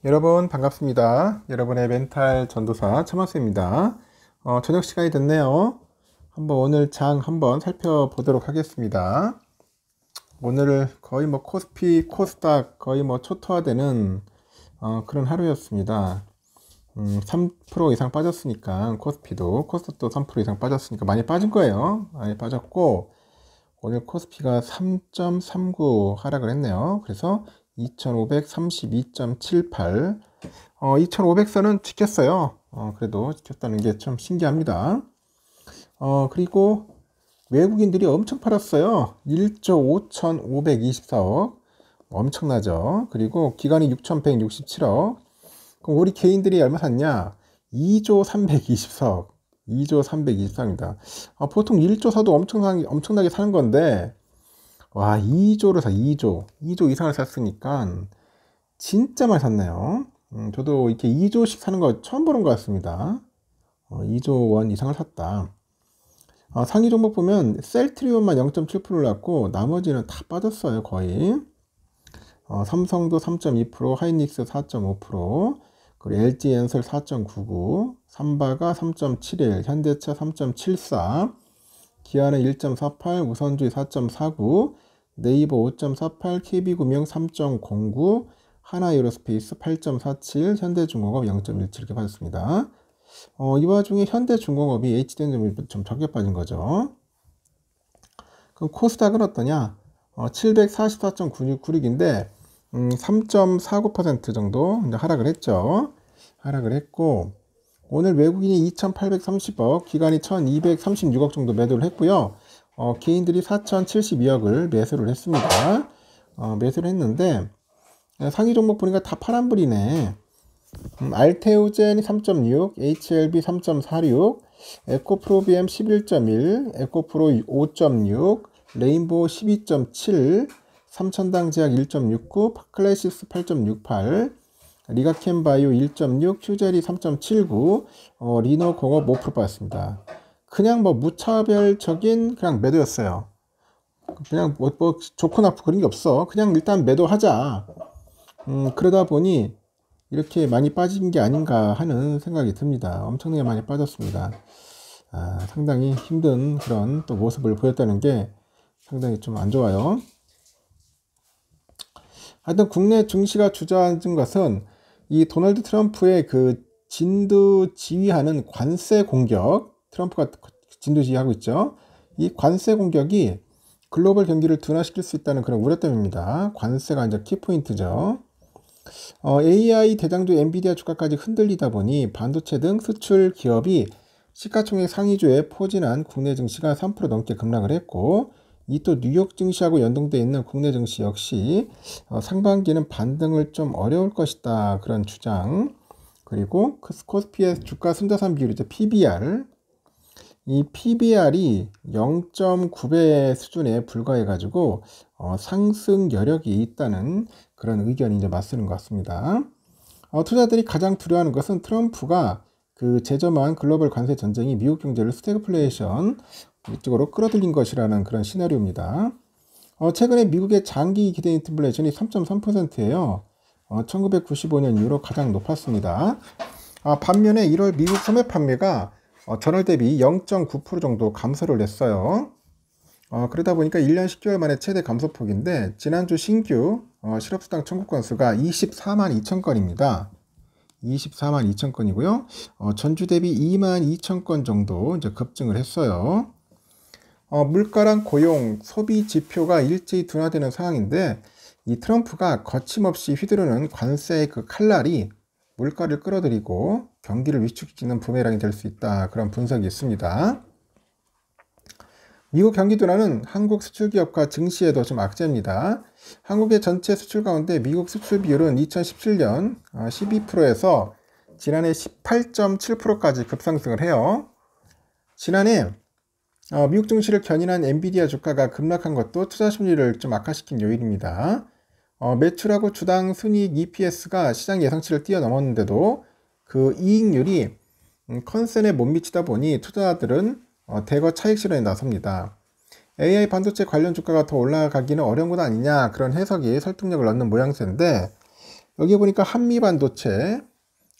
여러분 반갑습니다. 여러분의 멘탈 전도사 최만수입니다. 저녁 시간이 됐네요. 한번 오늘 장 한번 살펴보도록 하겠습니다. 오늘 거의 코스피, 코스닥 거의 초토화되는 그런 하루였습니다. 3% 이상 빠졌으니까 코스닥도 3% 이상 빠졌으니까 많이 빠진 거예요. 많이 빠졌고 오늘 코스피가 3.39 하락을 했네요. 그래서 2532.78 2500선은 지켰어요. 그래도 지켰다는 게 참 신기합니다. 그리고 외국인들이 엄청 팔았어요. 1조 5524억 엄청나죠. 그리고 기관이 6167억. 그럼 우리 개인들이 얼마 샀냐? 2조 324억 2조 324입니다. 보통 1조 사도 엄청나게 사는 건데 와 2조를 2조 이상을 샀으니까 진짜 많이 샀네요. 저도 이렇게 2조씩 사는 거 처음 보는 것 같습니다. 2조 원 이상을 샀다. 상위 종목 보면 셀트리온만 0.7% 올랐고 나머지는 다 빠졌어요. 거의. 삼성도 3.2%, 하이닉스 4.5%, 그리고 LG엔솔 4.99, 삼바가 3.71, 현대차 3.74, 기아는 1.48, 우선주의 4.49, 네이버 5.48, KB금융 3.09, 하나에어로스페이스 8.47, 현대중공업 0.17 이렇게 빠졌습니다. 이 와중에 현대중공업이 HDN점이 좀 적게 빠진 거죠. 그럼 코스닥은 어떠냐? 744.96인데 3.49% 정도 이제 하락을 했죠. 하락을 했고 오늘 외국인이 2,830억, 기관이 1,236억 정도 매도를 했고요. 개인들이 4,072억을 매수를 했습니다. 매수를 했는데 상위 종목 보니까 다 파란불이네. 알테오젠이 3.6, HLB 3.46, 에코프로비엠 11.1, 에코프로 5.6, 레인보우 12.7, 삼천당제약 1.69, 파클래시스 8.68, 리가켄바이오 1.6, 휴젤이 3.79, 리노공업 5% 빠졌습니다. 그냥 무차별적인 그냥 매도였어요. 그냥 좋고 나쁘고 그런 게 없어. 그냥 일단 매도하자. 그러다 보니 이렇게 많이 빠진 게 아닌가 하는 생각이 듭니다. 엄청나게 많이 빠졌습니다. 상당히 힘든 그런 또 모습을 보였다는 게 상당히 좀 안 좋아요. 하여튼 국내 증시가 주저앉은 것은 이 도널드 트럼프의 그 진두지휘하는 관세 공격, 트럼프가 진두지휘하고 있죠. 이 관세 공격이 글로벌 경기를 둔화시킬 수 있다는 그런 우려 때문입니다. 관세가 이제 키포인트죠. AI 대장주 엔비디아 주가까지 흔들리다 보니 반도체 등 수출 기업이 시가총액 상위주에 포진한 국내 증시가 3% 넘게 급락을 했고 이 또 뉴욕 증시하고 연동되어 있는 국내 증시 역시 상반기는 반등을 좀 어려울 것이다 그런 주장. 그리고 코스피의 주가 순자산 비율이죠. PBR. 이 PBR이 0.9배 수준에 불과해 가지고 상승 여력이 있다는 그런 의견이 이제 맞서는 것 같습니다. 투자들이 가장 두려워하는 것은 트럼프가 그 재점한 글로벌 관세 전쟁이 미국 경제를 스태그플레이션 이쪽으로 끌어들인 것이라는 그런 시나리오입니다. 최근에 미국의 장기 기대 인플레이션이 3.3%예요. 1995년 이후로 가장 높았습니다. 반면에 1월 미국 소매 판매가 전월 대비 0.9% 정도 감소를 했어요. 그러다 보니까 1년 10개월 만에 최대 감소폭인데 지난주 신규 실업수당 청구 건수가 24만 2천 건입니다. 24만 2천 건이고요. 전주 대비 2만 2천 건 정도 이제 급증을 했어요. 물가랑 고용, 소비 지표가 일제히 둔화되는 상황인데 이 트럼프가 거침없이 휘두르는 관세의 그 칼날이 물가를 끌어들이고 경기를 위축시키는 부메랑이 될 수 있다. 그런 분석이 있습니다. 미국 경기 둔화는 한국 수출기업과 증시에도 좀 악재입니다. 한국의 전체 수출 가운데 미국 수출 비율은 2017년 12%에서 지난해 18.7%까지 급상승을 해요. 지난해 미국 증시를 견인한 엔비디아 주가가 급락한 것도 투자 심리를 좀 악화시킨 요인입니다. 매출하고 주당 순이익 EPS가 시장 예상치를 뛰어넘었는데도 그 이익률이 컨센에 못 미치다 보니 투자자들은 대거 차익 실현에 나섭니다. AI 반도체 관련 주가가 더 올라가기는 어려운 것 아니냐 그런 해석이 설득력을 얻는 모양새인데 여기 보니까 한미반도체,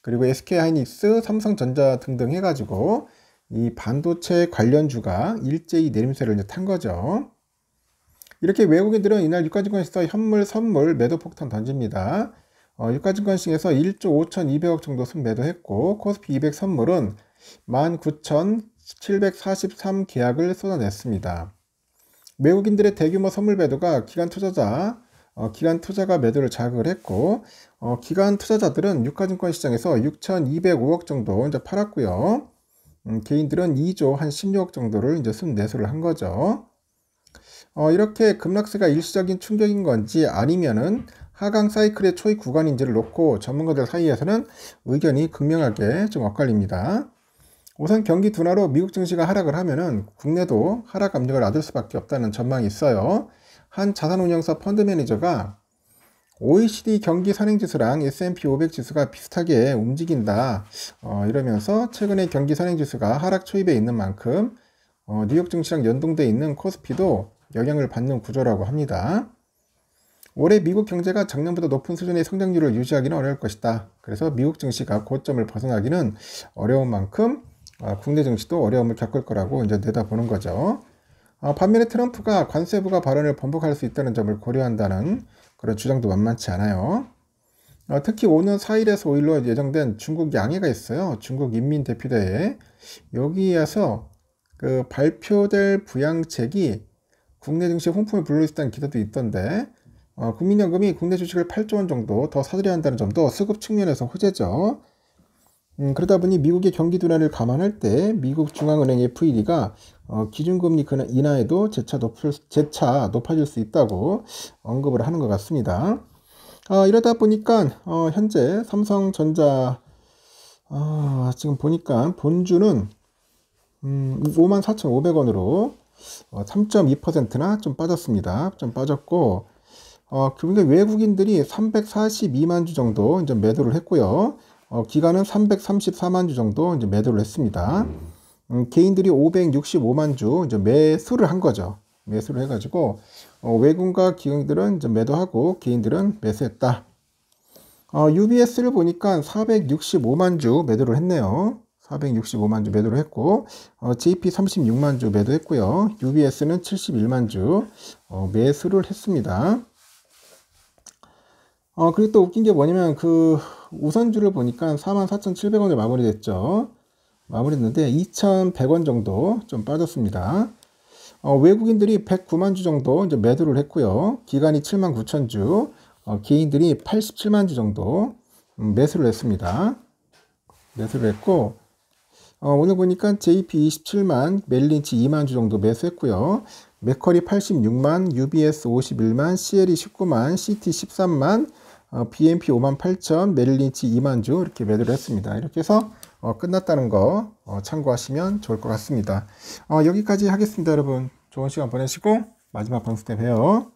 그리고 SK하이닉스, 삼성전자 등등 해가지고 이 반도체 관련주가 일제히 내림세를 이제 탄 거죠. 이렇게 외국인들은 이날 유가증권시에서 현물, 선물 매도 폭탄 던집니다. 유가증권시에서 1조 5,200억 정도 순매도했고, 코스피 200 선물은 19,743 계약을 쏟아냈습니다. 외국인들의 대규모 선물 매도가 기관 투자가 매도를 자극을 했고, 기관 투자자들은 유가증권 시장에서 6,205억 정도 이제 팔았고요. 개인들은 2조 한 16억 정도를 이제 순매수를 한 거죠. 이렇게 급락세가 일시적인 충격인 건지 아니면은 하강 사이클의 초입 구간인지를 놓고 전문가들 사이에서는 의견이 극명하게 좀 엇갈립니다. 우선 경기 둔화로 미국 증시가 하락을 하면은 국내도 하락 압력을 얻을 수밖에 없다는 전망이 있어요. 한 자산운용사 펀드 매니저가 OECD 경기 선행지수랑 S&P 500 지수가 비슷하게 움직인다. 이러면서 최근에 경기 선행지수가 하락 초입에 있는 만큼 뉴욕 증시랑 연동되어 있는 코스피도 영향을 받는 구조라고 합니다. 올해 미국 경제가 작년보다 높은 수준의 성장률을 유지하기는 어려울 것이다. 그래서 미국 증시가 고점을 벗어나기는 어려운 만큼 국내 증시도 어려움을 겪을 거라고 이제 내다보는 거죠. 반면에 트럼프가 관세부가 발언을 번복할 수 있다는 점을 고려한다는 그런 주장도 만만치 않아요. 특히 오는 4일에서 5일로 예정된 중국 양해가 있어요. 중국 인민대표대회. 여기에서 그 발표될 부양책이 국내 증시 홍풍을 불러일 수 있다는 기대도 있던데, 국민연금이 국내 주식을 8조 원 정도 더 사들여야 한다는 점도 수급 측면에서 호재죠. 그러다 보니 미국의 경기 둔화를 감안할 때 미국 중앙은행 FED가 기준금리 인하에도 재차 높아질 수 있다고 언급을 하는 것 같습니다. 이러다 보니까 현재 삼성전자 지금 보니까 본주는 54,500원으로 3.2%나 좀 빠졌습니다. 좀 빠졌고, 그런데 외국인들이 342만 주 정도 이제 매도를 했고요. 기관은 334만 주 정도 이제 매도를 했습니다. 개인들이 565만 주 이제 매수를 한 거죠. 매수를 해가지고 외국인과 기관들은 이제 매도하고 개인들은 매수했다. UBS를 보니까 465만 주 매도를 했네요. 465만 주 매도를 했고, JP 36만 주 매도했고요. UBS는 71만 주 매수를 했습니다. 그리고 또 웃긴 게 뭐냐면 그 우선주를 보니까 44,700원에 마무리됐죠. 마무리했는데 2,100원 정도 좀 빠졌습니다. 외국인들이 109만 주 정도 이제 매도를 했고요. 기관이 7만 9천 주, 개인들이 87만 주 정도 매수를 했습니다. 매수를 했고, 오늘 보니까 JP 27만, 멜린치 2만 주 정도 매수했고요. 맥커리 86만, UBS 51만, CLE 19만, CT 13만, BNP 5만 8천, 메릴린치 2만 주 이렇게 매도를 했습니다. 이렇게 해서 끝났다는 거 참고하시면 좋을 것 같습니다. 여기까지 하겠습니다, 여러분. 좋은 시간 보내시고 마지막 방송 때 봬요.